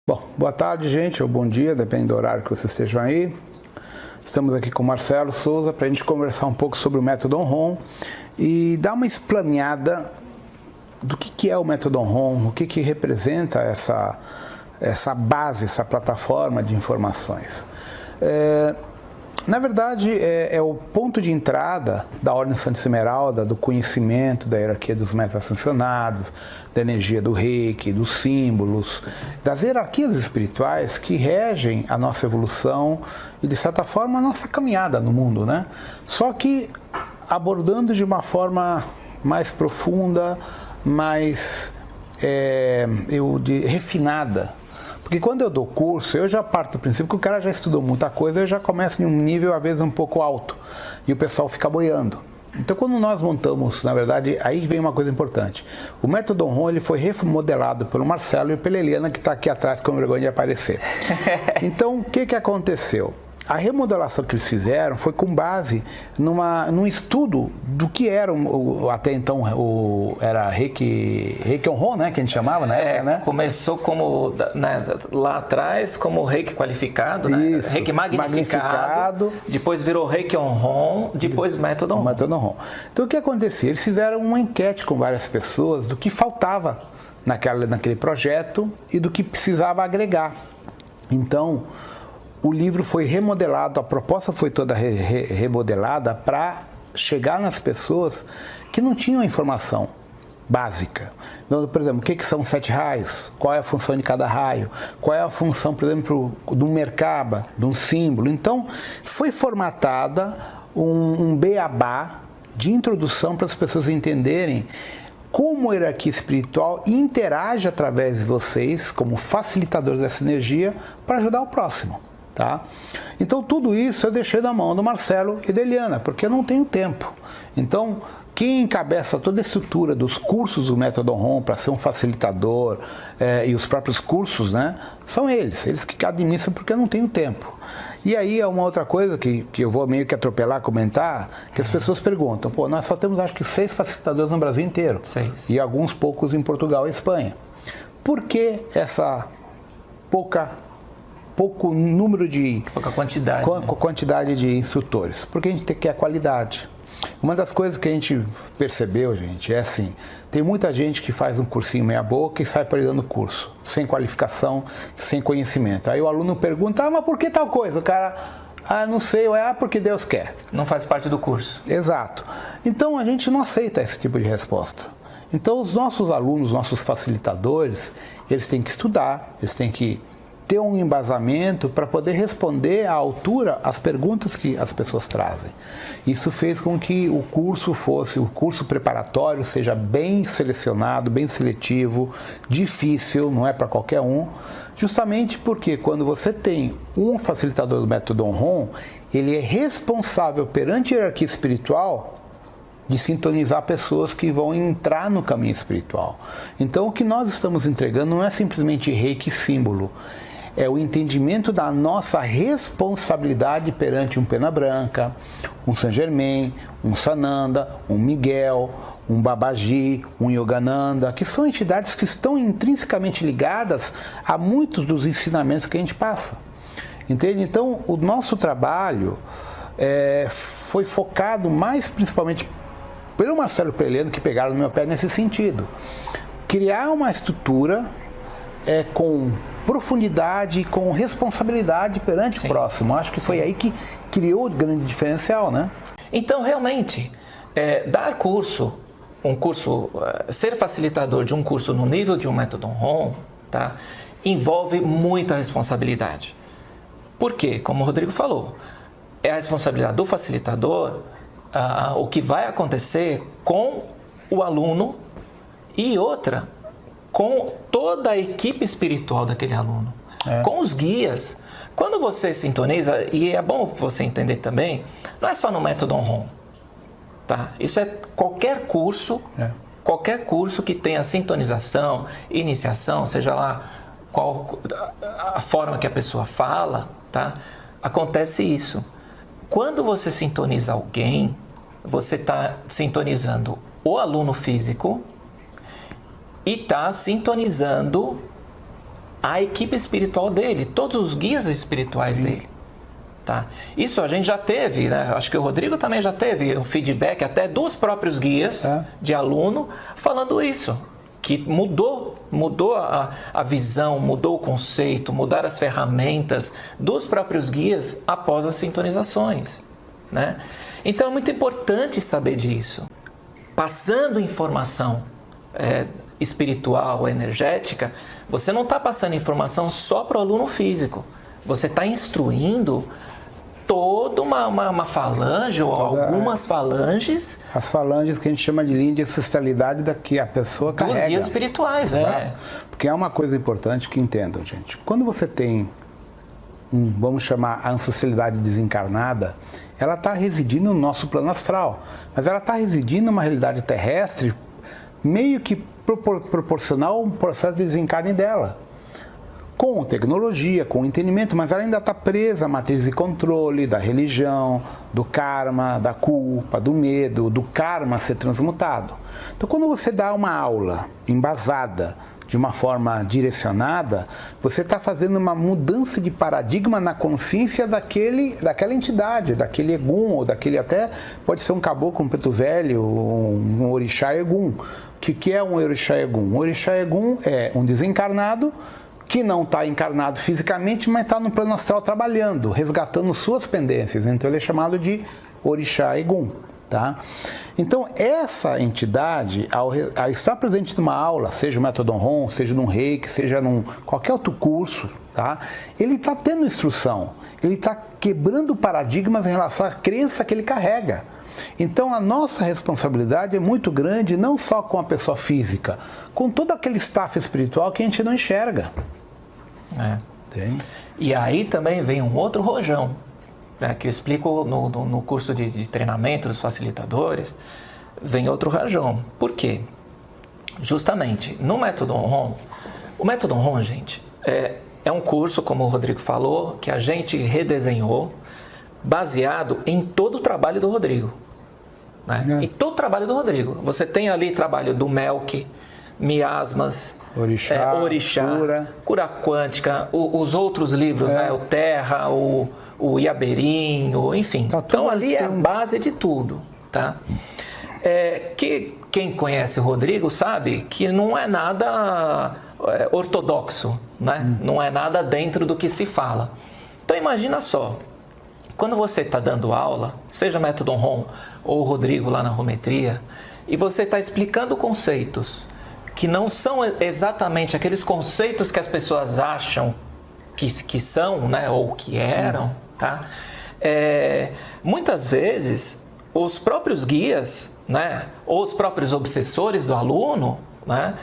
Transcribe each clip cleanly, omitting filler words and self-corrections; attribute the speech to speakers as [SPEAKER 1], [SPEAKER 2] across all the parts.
[SPEAKER 1] Bom, boa tarde, gente, ou bom dia, depende do horário que vocês estejam aí. Estamos aqui com o Marcelo Souza para a gente conversar um pouco sobre o método OnROM e dar uma explanada do que é o método OnROM, o que representa essa base, essa plataforma de informações. Na verdade, é o ponto de entrada da Ordem Santa Esmeralda, do conhecimento, da hierarquia dos mestres ascensionados, da energia do reiki, dos símbolos, das hierarquias espirituais que regem a nossa evolução e, de certa forma, a nossa caminhada no mundo, né? Só que abordando de uma forma mais profunda, mais refinada. Porque quando eu dou curso, eu já parto do princípio que o cara já estudou muita coisa, eu já começo em um nível, às vezes, um pouco alto. E o pessoal fica boiando. Então, quando nós montamos, na verdade, aí vem uma coisa importante. O método OnROM, ele foi remodelado pelo Marcelo e pela Eliana, que está aqui atrás com vergonha de aparecer. Então, o que aconteceu? A remodelação que eles fizeram foi com base num estudo do que era até então era Reiki OnROM, né, que a gente chamava, né?
[SPEAKER 2] Começou como lá atrás como Reiki qualificado, né?
[SPEAKER 1] Isso,
[SPEAKER 2] Reiki magnificado, depois virou Reiki OnROM, depois método OnROM.
[SPEAKER 1] Método OnROM. Então o que acontecia? Eles fizeram uma enquete com várias pessoas do que faltava naquele projeto e do que precisava agregar. Então o livro foi remodelado, a proposta foi toda remodelada para chegar nas pessoas que não tinham a informação básica. Então, por exemplo, o que são 7 raios? Qual é a função de cada raio? Qual é a função, por exemplo, de um Merkaba, de um símbolo? Então, foi formatada um beabá de introdução para as pessoas entenderem como a hierarquia espiritual interage através de vocês, como facilitadores dessa energia, para ajudar o próximo. Tá? Então tudo isso eu deixei na mão do Marcelo e da Eliana, porque eu não tenho tempo. Então quem encabeça toda a estrutura dos cursos do método OnROM para ser um facilitador e os próprios cursos, né, são eles que administram, porque eu não tenho tempo. E aí é uma outra coisa que eu vou meio que atropelar, comentar, que as pessoas perguntam, pô, nós só temos acho que 6 facilitadores no Brasil inteiro. 6. E alguns poucos em Portugal e Espanha. Por que essa pouco número de...
[SPEAKER 2] Pouca quantidade.
[SPEAKER 1] Quantidade de instrutores. Porque a gente quer qualidade. Uma das coisas que a gente percebeu, gente, é assim, tem muita gente que faz um cursinho meia boca e sai por aí dando curso, sem qualificação, sem conhecimento. Aí o aluno pergunta, mas por que tal coisa? O cara, não sei, porque Deus quer.
[SPEAKER 2] Não faz parte do curso.
[SPEAKER 1] Exato. Então a gente não aceita esse tipo de resposta. Então os nossos alunos, nossos facilitadores, eles têm que estudar, eles têm que ter um embasamento para poder responder à altura as perguntas que as pessoas trazem. Isso fez com que o curso preparatório seja bem selecionado, bem seletivo, difícil, não é para qualquer um, justamente porque quando você tem um facilitador do método OnROM, ele é responsável perante a hierarquia espiritual de sintonizar pessoas que vão entrar no caminho espiritual. Então o que nós estamos entregando não é simplesmente reiki símbolo, é o entendimento da nossa responsabilidade perante um Pena Branca, um Saint Germain, um Sananda, um Miguel, um Babaji, um Yogananda, que são entidades que estão intrinsecamente ligadas a muitos dos ensinamentos que a gente passa. Entende? Então, o nosso trabalho foi focado mais principalmente pelo Marcelo e pela Eliana, que pegaram no meu pé nesse sentido. Criar uma estrutura com profundidade, com responsabilidade perante o próximo. Acho que foi aí que criou o grande diferencial, né?
[SPEAKER 2] Então, realmente, dar ser facilitador de um curso no nível de um método OnROM, tá, envolve muita responsabilidade. Por quê? Como o Rodrigo falou, é a responsabilidade do facilitador o que vai acontecer com o aluno e outra, com toda a equipe espiritual daquele aluno, com os guias. Quando você sintoniza, e é bom você entender também, não é só no método OnROM, tá? Isso é qualquer curso que tenha sintonização, iniciação, seja lá qual a forma que a pessoa fala, tá? Acontece isso. Quando você sintoniza alguém, você está sintonizando o aluno físico e está sintonizando a equipe espiritual dele, todos os guias espirituais dele. Tá? Isso a gente já teve, né? Acho que o Rodrigo também já teve um feedback até dos próprios guias de aluno falando isso. Que mudou a visão, mudou o conceito, mudaram as ferramentas dos próprios guias após as sintonizações, né? Então é muito importante saber disso. Passando informação espiritual, energética, você não está passando informação só para o aluno físico, você está instruindo toda uma falange ou algumas falanges.
[SPEAKER 1] As falanges que a gente chama de linha de ancestralidade da que a pessoa carrega.
[SPEAKER 2] Dos guias espirituais,
[SPEAKER 1] Porque é uma coisa importante que entendam, gente. Quando você tem, vamos chamar a ancestralidade desencarnada, ela está residindo no nosso plano astral. Mas ela está residindo numa realidade terrestre meio que proporcional ao processo de desencarne dela. Com tecnologia, com entendimento, mas ela ainda está presa à matriz de controle da religião, do karma, da culpa, do medo, do karma ser transmutado. Então, quando você dá uma aula embasada, de uma forma direcionada, você está fazendo uma mudança de paradigma na consciência daquela entidade, daquele Egum, ou daquele até, pode ser um caboclo, um preto velho, um orixá Egum. O que é um orixá Egum? Um orixá Egum é um desencarnado que não está encarnado fisicamente, mas está no plano astral trabalhando, resgatando suas pendências. Então ele é chamado de orixá Egum. Tá? Então essa entidade, ao estar presente numa aula, seja o método Ron, seja num reiki, seja num qualquer outro curso, tá? Ele está tendo instrução, ele está quebrando paradigmas em relação à crença que ele carrega. Então a nossa responsabilidade é muito grande, não só com a pessoa física, com todo aquele staff espiritual que a gente não enxerga.
[SPEAKER 2] E aí também vem um outro rojão, né, que eu explico no curso de treinamento dos facilitadores. Vem outro rojão. Por quê? Justamente no método Ron, o método Ron, gente, é um curso, como o Rodrigo falou, que a gente redesenhou baseado em todo o trabalho do Rodrigo. Né? E todo o trabalho do Rodrigo. Você tem ali trabalho do Melk, Miasmas, Orixá, Cura Quântica, os outros livros, né? O Terra, o Iaberim, enfim. Então ali é a base de tudo. Tá? Que quem conhece o Rodrigo sabe que não é nada ortodoxo, né? Não é nada dentro do que se fala. Então imagina só, quando você está dando aula, seja método Ron ou o Rodrigo lá na Rometria, e você está explicando conceitos que não são exatamente aqueles conceitos que as pessoas acham que são, né, ou que eram, tá? Muitas vezes os próprios guias, né, ou os próprios obsessores do aluno, né,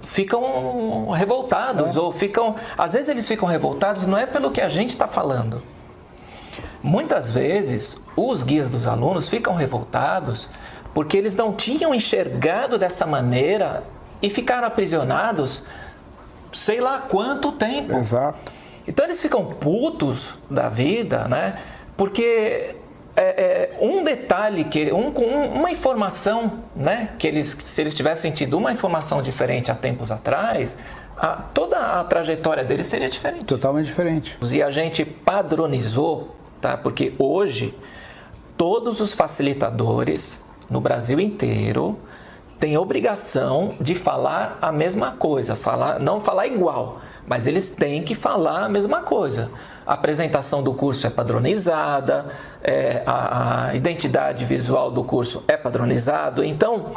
[SPEAKER 2] ficam revoltados, ou às vezes eles ficam revoltados não é pelo que a gente está falando. Muitas vezes os guias dos alunos ficam revoltados porque eles não tinham enxergado dessa maneira e ficaram aprisionados sei lá quanto tempo.
[SPEAKER 1] Exato.
[SPEAKER 2] Então eles ficam putos da vida, né? Porque um detalhe, uma informação, né? Se eles tivessem tido uma informação diferente há tempos atrás, toda a trajetória deles seria diferente.
[SPEAKER 1] Totalmente diferente.
[SPEAKER 2] E a gente padronizou, tá? Porque hoje todos os facilitadores no Brasil inteiro têm obrigação de falar a mesma coisa, não falar igual, mas eles têm que falar a mesma coisa. A apresentação do curso é padronizada, a identidade visual do curso é padronizado. Então,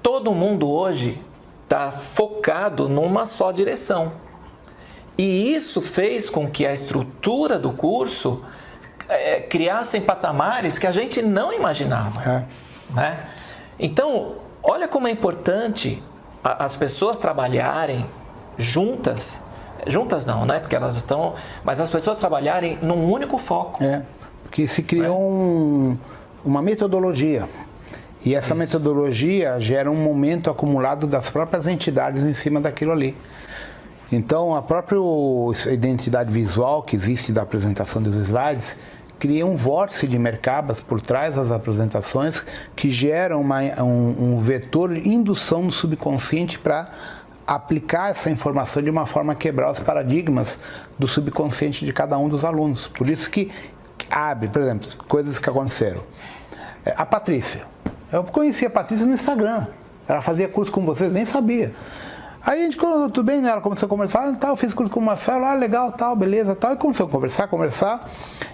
[SPEAKER 2] todo mundo hoje está focado numa só direção. E isso fez com que a estrutura do curso criassem patamares que a gente não imaginava. Né? Então, olha como é importante as pessoas trabalharem juntas. Juntas não, né? Porque elas estão... Mas as pessoas trabalharem num único foco.
[SPEAKER 1] Porque se criou uma metodologia. E essa metodologia gera um momento acumulado das próprias entidades em cima daquilo ali. Então, a própria identidade visual que existe da apresentação dos slides cria um vórtice de Merkabas por trás das apresentações que geram um vetor de indução no subconsciente para aplicar essa informação de uma forma a quebrar os paradigmas do subconsciente de cada um dos alunos. Por isso que abre, por exemplo, coisas que aconteceram. A Patrícia. Eu conheci a Patrícia no Instagram. Ela fazia curso com vocês, nem sabia. Aí a gente, tudo bem, né? Ela começou a conversar, tal, eu fiz curso com o Marcelo, legal, tal, beleza, tal. E começou a conversar.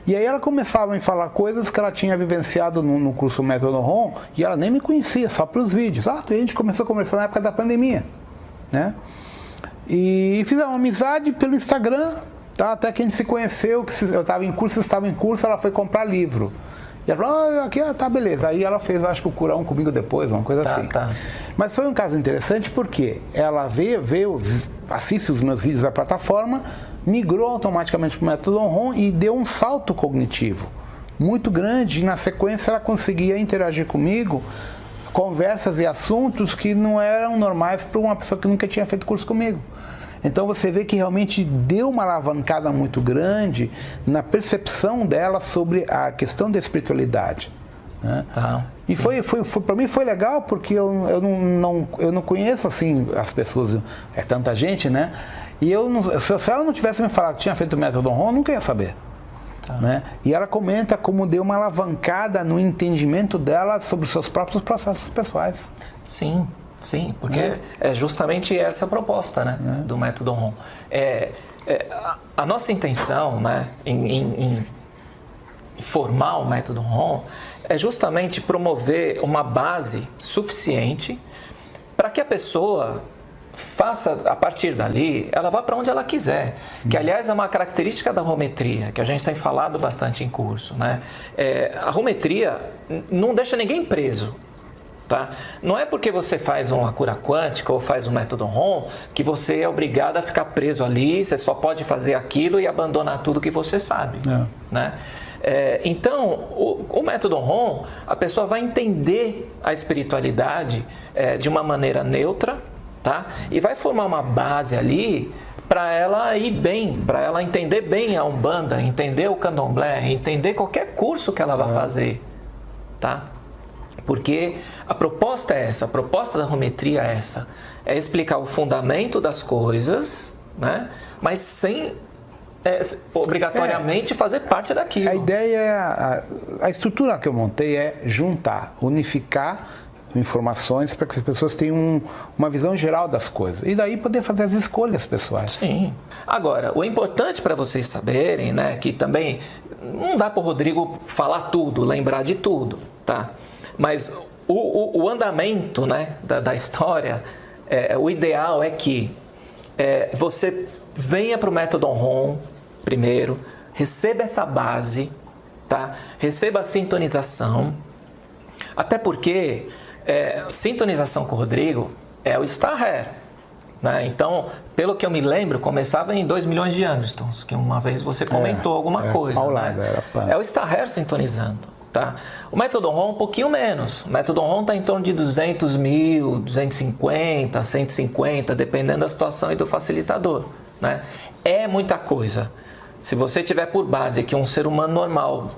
[SPEAKER 1] E aí ela começava a me falar coisas que ela tinha vivenciado no curso Método Ron, e ela nem me conhecia, só pelos vídeos. E a gente começou a conversar na época da pandemia, né? E fizemos uma amizade pelo Instagram, tá? Até que a gente se conheceu, que eu estava em curso, ela foi comprar livro. E ela falou, aqui, tá, beleza. Aí ela fez, acho que o Curão comigo depois, uma coisa assim.
[SPEAKER 2] Tá.
[SPEAKER 1] Mas foi um caso interessante porque ela veio, assiste os meus vídeos da plataforma, migrou automaticamente para o Método Ron e deu um salto cognitivo muito grande. E na sequência ela conseguia interagir comigo, conversas e assuntos que não eram normais para uma pessoa que nunca tinha feito curso comigo. Então você vê que realmente deu uma alavancada muito grande na percepção dela sobre a questão da espiritualidade, né?
[SPEAKER 2] Tá,
[SPEAKER 1] e para mim foi legal porque eu não conheço assim as pessoas, é tanta gente, né? E se ela não tivesse me falado que tinha feito o Método Ron, eu nunca ia saber. Tá. Né? E ela comenta como deu uma alavancada no entendimento dela sobre os seus próprios processos pessoais.
[SPEAKER 2] Sim, porque é justamente essa a proposta, né, do Método Ron. A nossa intenção, né, em formar o Método Ron é justamente promover uma base suficiente para que a pessoa faça, a partir dali, ela vá para onde ela quiser. Que, aliás, é uma característica da rometria, que a gente tem falado bastante em curso, né? A rometria não deixa ninguém preso. Tá? Não é porque você faz uma cura quântica ou faz um Método Ron que você é obrigado a ficar preso ali, você só pode fazer aquilo e abandonar tudo que você sabe. Né? Então, o Método Ron, a pessoa vai entender a espiritualidade de uma maneira neutra, tá? E vai formar uma base ali para ela ir bem, para ela entender bem a Umbanda, entender o Candomblé, entender qualquer curso que ela vai fazer. Tá? Porque a proposta é essa, a proposta da rometria é essa, é explicar o fundamento das coisas, né? Mas sem obrigatoriamente fazer parte daquilo.
[SPEAKER 1] A ideia, a estrutura que eu montei é juntar, unificar informações para que as pessoas tenham uma visão geral das coisas e daí poder fazer as escolhas pessoais.
[SPEAKER 2] Sim. Agora, o importante para vocês saberem, né, que também não dá para o Rodrigo falar tudo, lembrar de tudo, tá? Mas o andamento, né, da história, o ideal é que você venha para o Método Ron primeiro, receba essa base, tá? Receba a sintonização, até porque sintonização com o Rodrigo é o Star-Hair, né? Então, pelo que eu me lembro, começava em 2 milhões de Angstons, que uma vez você comentou alguma coisa. Ao lado, né? É o Star-Hair sintonizando. Tá? O Método Ron um pouquinho menos. O Método Ron está em torno de 200 mil, 250, 150, dependendo da situação e do facilitador, né? É muita coisa. Se você tiver por base que um ser humano normal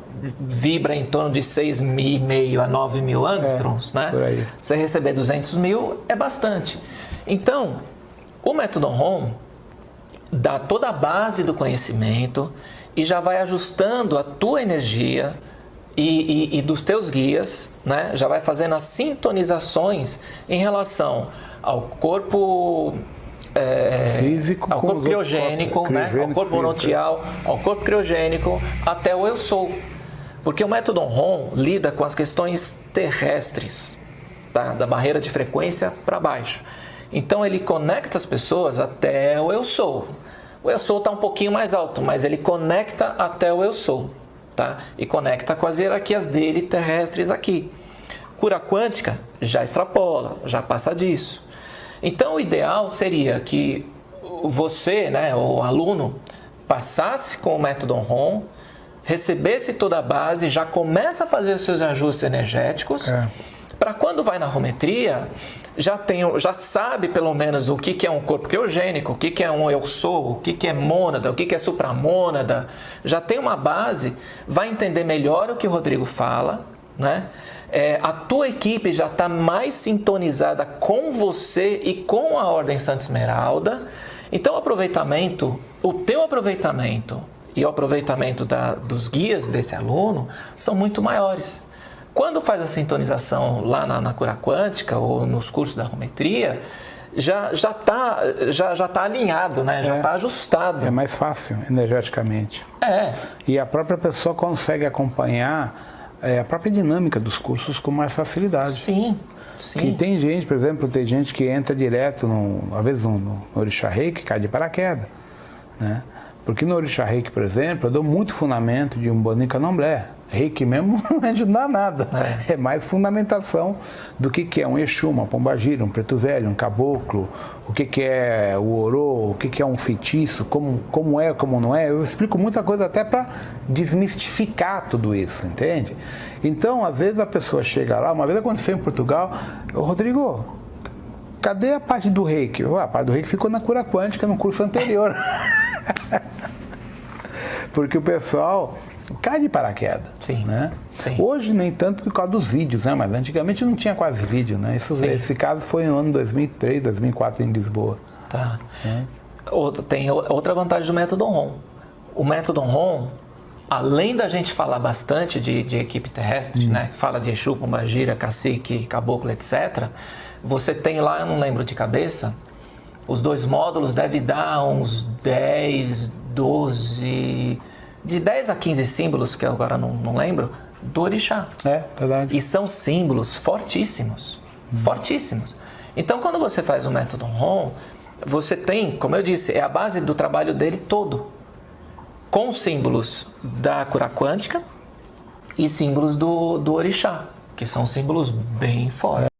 [SPEAKER 2] vibra em torno de 6.500 a 9 mil Angstrons, né? Você receber 200 mil é bastante. Então, o Método Ron dá toda a base do conhecimento e já vai ajustando a tua energia e dos teus guias, né? Já vai fazendo as sintonizações em relação ao corpo
[SPEAKER 1] físico,
[SPEAKER 2] ao corpo criogênico, né? Ao corpo onotial, ao corpo criogênico, até o eu sou. Porque o Método Ron lida com as questões terrestres, tá? Da barreira de frequência para baixo. Então ele conecta as pessoas até o eu sou. O eu sou está um pouquinho mais alto, mas ele conecta até o eu sou. Tá? E conecta com as hierarquias dele terrestres aqui. Cura quântica já extrapola, já passa disso. Então o ideal seria que você, né, o aluno, passasse com o Método Ron, recebesse toda a base, já começa a fazer os seus ajustes energéticos, para quando vai na rometria, já sabe pelo menos o que é um corpo criogênico, o que é um eu sou, o que é mônada, o que é supramônada, já tem uma base, vai entender melhor o que o Rodrigo fala, né? a tua equipe já está mais sintonizada com você e com a Ordem Santa Esmeralda. Então, o teu aproveitamento e o aproveitamento dos guias desse aluno são muito maiores. Quando faz a sintonização lá na cura quântica ou nos cursos da arometria, já tá alinhado, né? Já está ajustado.
[SPEAKER 1] É mais fácil energeticamente. E a própria pessoa consegue acompanhar a própria dinâmica dos cursos com mais facilidade.
[SPEAKER 2] Sim.
[SPEAKER 1] Que tem gente, por exemplo, tem gente que entra direto, às vezes no Orixá Reiki, cai de paraquedas, né? Porque no Orixá Reiki, por exemplo, eu dou muito fundamento de Umbanda e Candomblé. Reiki mesmo não ajuda nada. É mais fundamentação do que é um Exu, uma Pombagira, um Preto Velho, um Caboclo, o que é o Orô, o que é um feitiço, como é, como não é. Eu explico muita coisa até para desmistificar tudo isso, entende? Então, às vezes a pessoa chega lá, uma vez aconteceu em Portugal, Rodrigo, cadê a parte do Reiki? A parte do Reiki ficou na cura quântica no curso anterior. Porque o pessoal cai de paraquedas.
[SPEAKER 2] Sim.
[SPEAKER 1] Né?
[SPEAKER 2] Sim.
[SPEAKER 1] Hoje nem tanto por causa dos vídeos, né? Mas antigamente não tinha quase vídeo, né? Esse caso foi no ano 2003, 2004 em Lisboa.
[SPEAKER 2] Tá. Tem outra vantagem do método ROM. O método ROM, além da gente falar bastante de equipe terrestre, né? Fala de Exu, Pombagira, Cacique, Caboclo, etc. Você tem lá, eu não lembro de cabeça, os 2 módulos devem dar uns 10, 12... De 10 a 15 símbolos, que eu agora não lembro, do Orixá.
[SPEAKER 1] Verdade.
[SPEAKER 2] E são símbolos fortíssimos. Fortíssimos. Então, quando você faz o método ROM, você tem, como eu disse, é a base do trabalho dele todo. Com símbolos da cura quântica e símbolos do Orixá, que são símbolos bem fortes.